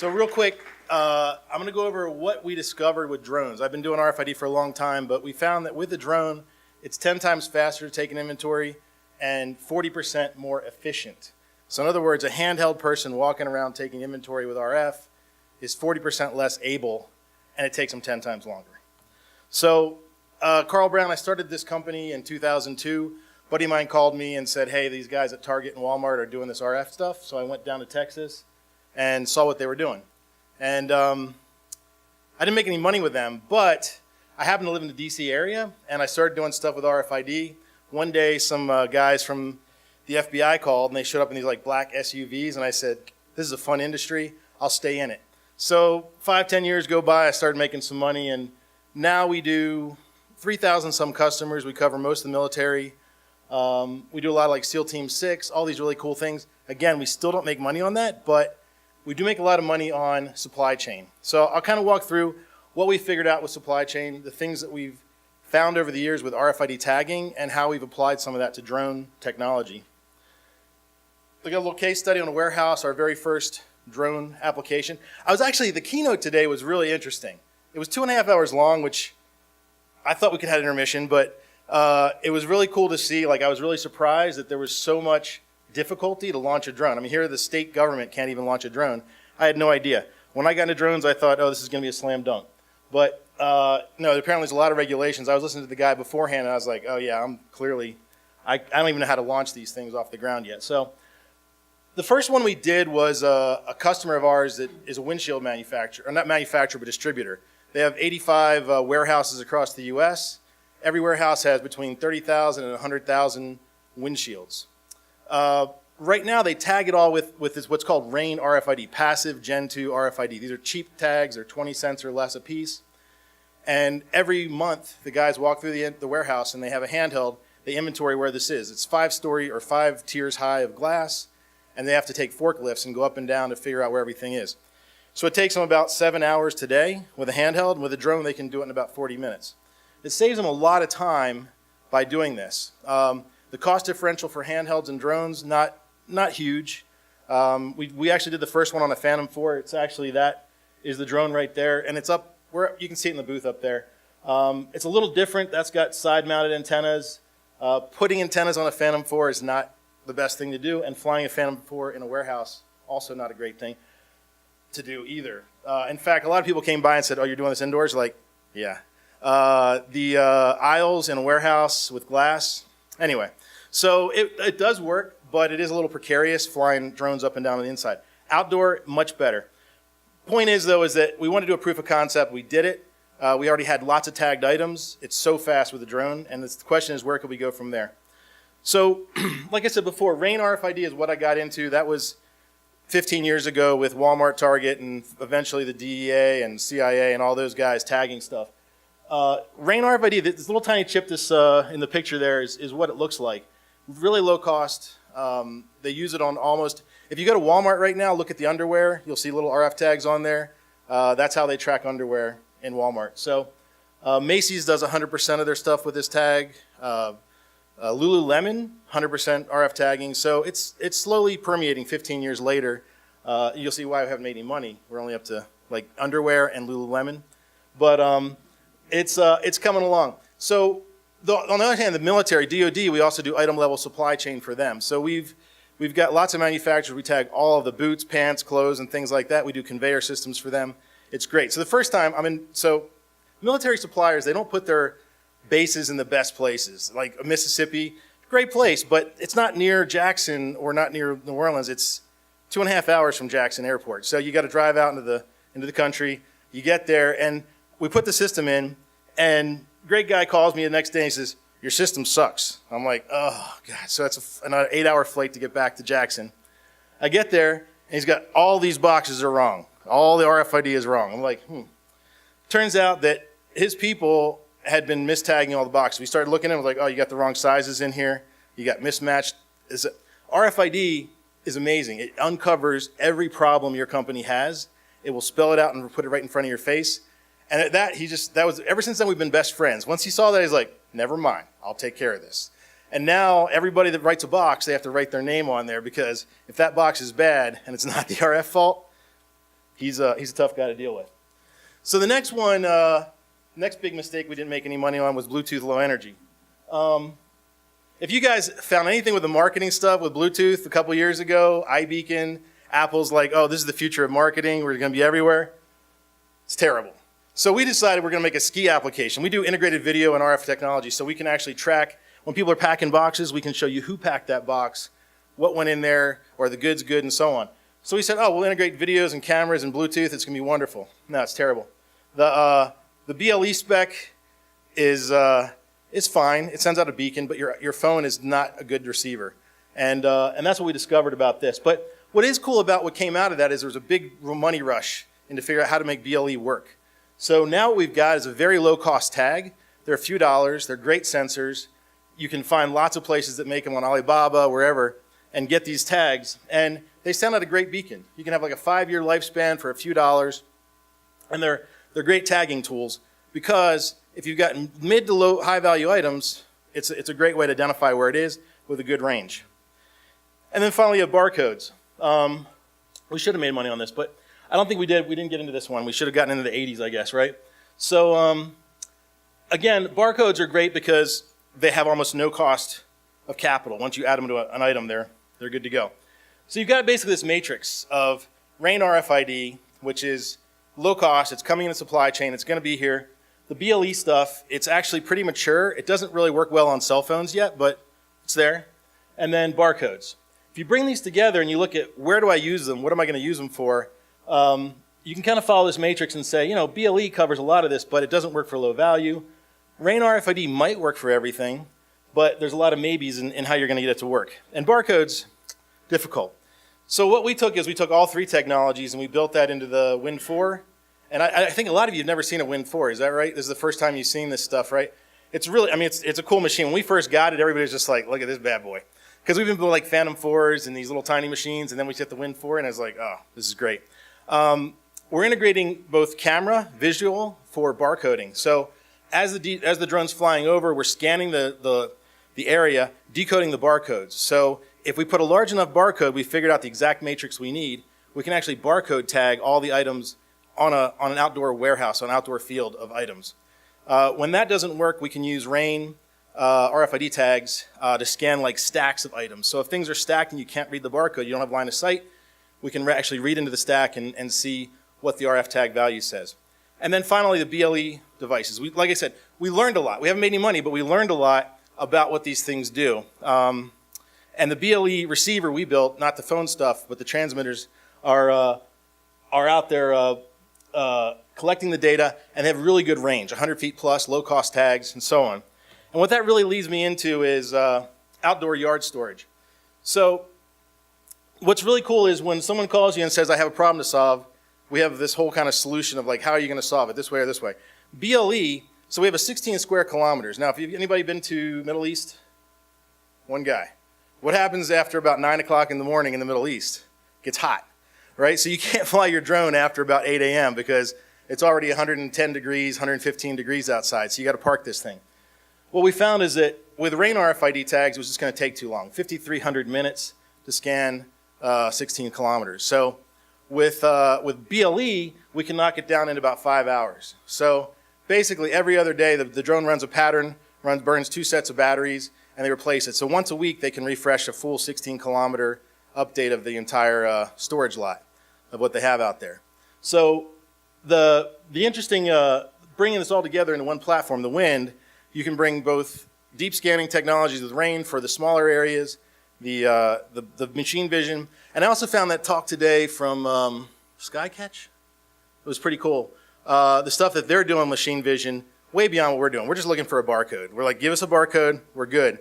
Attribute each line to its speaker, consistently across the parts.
Speaker 1: So real quick, I'm going to go over what we discovered with drones. I've been doing RFID for a long time, but we found that with a drone, it's 10 times faster to take an inventory and 40% more efficient. So in other words, a handheld person walking around taking inventory with RF is 40% less able, and it takes them 10 times longer. So Carl Brown, I started this company in 2002. A buddy of mine called me and said, hey, these guys at Target and Walmart are doing this RF stuff. So I went down to Texas and saw what they were doing. And I didn't make any money with them, but I happened to live in the DC area, and I started doing stuff with RFID. One day, some guys from the FBI called, and they showed up in these like black SUVs, and I said, this is a fun industry, I'll stay in it. So 5-10 years go by, I started making some money, and now we do 3,000 some customers. We cover most of the military. We do a lot of like SEAL Team 6, all these really cool things. Again, we still don't make money on that, but we do make a lot of money on supply chain. So I'll kind of walk through what we figured out with supply chain, the things that we've found over the years with RFID tagging, and how we've applied some of that to drone technology. We got a little case study on a warehouse, our very first drone application. The keynote today was really interesting. It was 2.5 hours long, which I thought we could have an intermission, but it was really cool to see. Like, I was really surprised that there was so much difficulty to launch a drone. I mean, here the state government can't even launch a drone. I had no idea. When I got into drones, I thought, oh, this is going to be a slam dunk. But no, apparently there's a lot of regulations. I was listening to the guy beforehand, and I was like, oh yeah, I don't even know how to launch these things off the ground yet. So the first one we did was a customer of ours that is a windshield manufacturer, or not manufacturer, but distributor. They have 85 warehouses across the U.S. Every warehouse has between 30,000 and 100,000 windshields. Right now, they tag it all with this, what's called RAIN RFID, passive Gen 2 RFID. These are cheap tags. They're 20 cents or less a piece. And every month, the guys walk through the warehouse, and they have a handheld. They inventory where this is. It's 5-story or 5 tiers high of glass, and they have to take forklifts and go up and down to figure out where everything is. So it takes them about 7 hours today with a handheld. With a drone, they can do it in about 40 minutes. It saves them a lot of time by doing this. The cost differential for handhelds and drones, not huge. We actually did the first one on a Phantom 4. It's actually, that is the drone right there, and it's up where you can see it in the booth up there. It's a little different. That's got side-mounted antennas. Putting antennas on a Phantom 4 is not the best thing to do, and flying a Phantom 4 in a warehouse, also not a great thing to do either. In fact, a lot of people came by and said, oh, you're doing this indoors? Like, yeah. The aisles in a warehouse with glass. Anyway, so it does work, but it is a little precarious flying drones up and down on the inside. Outdoor, much better. Point is, though, is that we want to do a proof of concept. We did it. We already had lots of tagged items. It's so fast with the drone, and the question is, where could we go from there? So, like I said before, RAIN RFID is what I got into. That was 15 years ago with Walmart, Target, and eventually the DEA and CIA and all those guys tagging stuff. RAIN RFID, this little tiny chip in the picture there is what it looks like. Really low cost. They use it on almost, if you go to Walmart right now, look at the underwear, you'll see little RF tags on there. That's how they track underwear in Walmart. So Macy's does 100% of their stuff with this tag. Lululemon, 100% RF tagging. So it's slowly permeating 15 years later. You'll see why we haven't made any money. We're only up to like underwear and Lululemon. But it's coming along. So on the other hand, the military, DoD, we also do item level supply chain for them. So we've got lots of manufacturers. We tag all of the boots, pants, clothes, and things like that. We do conveyor systems for them. It's great. So the first time, so military suppliers, they don't put their bases in the best places. Like Mississippi, great place, but it's not near Jackson or not near New Orleans. It's 2.5 hours from Jackson Airport. So you got to drive out into the country. You get there, and we put the system in, and great guy calls me the next day and he says, your system sucks. I'm like, oh, God. So that's an 8-hour flight to get back to Jackson. I get there, and he's got all these boxes are wrong. All the RFID is wrong. I'm like, Turns out that his people had been mistagging all the boxes. We started looking at it, like, oh, you got the wrong sizes in here. You got mismatched. RFID is amazing. It uncovers every problem your company has. It will spell it out and put it right in front of your face. And at that, ever since then, we've been best friends. Once he saw that, he's like, never mind, I'll take care of this. And now everybody that writes a box, they have to write their name on there, because if that box is bad and it's not the RF fault, he's a tough guy to deal with. So the next one, next big mistake we didn't make any money on was Bluetooth Low Energy. If you guys found anything with the marketing stuff with Bluetooth a couple years ago, iBeacon, Apple's like, oh, this is the future of marketing, we're going to be everywhere. It's terrible. So we decided we're going to make a ski application. We do integrated video and RF technology, so we can actually track when people are packing boxes, we can show you who packed that box, what went in there, or the good's good, and so on. So we said, oh, we'll integrate videos and cameras and Bluetooth, it's going to be wonderful. No, it's terrible. The BLE spec is fine. It sends out a beacon, but your phone is not a good receiver. And that's what we discovered about this. But what is cool about what came out of that is there was a big money rush into figure out how to make BLE work. So now what we've got is a very low-cost tag. They're a few dollars. They're great sensors. You can find lots of places that make them on Alibaba, wherever, and get these tags. And they send out a great beacon. You can have like a 5-year lifespan for a few dollars. And they're great tagging tools because if you've got mid to low high value items, it's a great way to identify where it is with a good range. And then finally, you have barcodes. We should have made money on this, but I don't think we did. We didn't get into this one. We should have gotten into the 80s, I guess, right? So again, barcodes are great because they have almost no cost of capital. Once you add them to an item, they're good to go. So you've got basically this matrix of RAIN RFID, which is low cost. It's coming in the supply chain. It's going to be here. The BLE stuff, it's actually pretty mature. It doesn't really work well on cell phones yet, but it's there. And then barcodes. If you bring these together and you look at where do I use them, what am I going to use them for, you can kind of follow this matrix and say, you know, BLE covers a lot of this, but it doesn't work for low value. RAIN RFID might work for everything, but there's a lot of maybes in how you're going to get it to work. And barcodes, difficult. So what we took is we took all three technologies and we built that into the Win 4. And I think a lot of you have never seen a Win 4, is that right? This is the first time you've seen this stuff, right? It's really, I mean, it's a cool machine. When we first got it, everybody was just like, look at this bad boy. Because we've been building like Phantom 4s and these little tiny machines, and then we hit the Win 4, and I was like, oh, this is great. We're integrating both camera, visual for barcoding. So as the drone's flying over, we're scanning the area, decoding the barcodes. So if we put a large enough barcode, we figured out the exact matrix we need, we can actually barcode tag all the items on an outdoor warehouse, on an outdoor field of items. When that doesn't work, we can use RAIN RFID tags to scan like stacks of items. So if things are stacked and you can't read the barcode, you don't have line of sight, we can actually read into the stack and see what the RF tag value says. And then finally, the BLE devices. Like I said, we learned a lot. We haven't made any money, but we learned a lot about what these things do. And the BLE receiver we built, not the phone stuff, but the transmitters, are out there collecting the data, and they have really good range, 100 feet plus, low-cost tags, and so on. And what that really leads me into is outdoor yard storage. So what's really cool is when someone calls you and says, I have a problem to solve, we have this whole kind of solution of like, how are you going to solve it, this way or this way. BLE, so we have a 16 square kilometers. Now, if anybody been to Middle East? One guy. What happens after about 9 o'clock in the morning in the Middle East? It gets hot, right? So you can't fly your drone after about 8 a.m. because it's already 110 degrees, 115 degrees outside, so you got to park this thing. What we found is that with RAIN RFID tags, it was just going to take too long, 5,300 minutes to scan 16 kilometers. So with BLE, we can knock it down in about 5 hours. So basically every other day, the drone runs a pattern, burns 2 sets of batteries, and they replace it. So once a week, they can refresh a full 16-kilometer update of the entire storage lot of what they have out there. So the interesting, bringing this all together into one platform, the Wind, you can bring both deep scanning technologies with RAIN for the smaller areas, the machine vision, and I also found that talk today from Skycatch. It was pretty cool. The stuff that they're doing machine vision, way beyond what we're doing. We're just looking for a barcode. We're like, give us a barcode, we're good.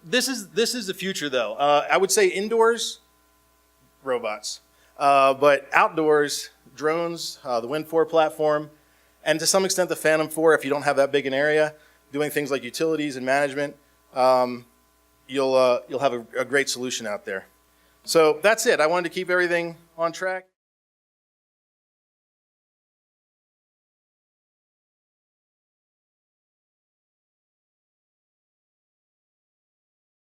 Speaker 1: This is the future, though. I would say indoors, robots, but outdoors, drones, the Wind 4 platform, and to some extent the Phantom 4. If you don't have that big an area, doing things like utilities and management, you'll have a great solution out there. So that's it. I wanted to keep everything on track.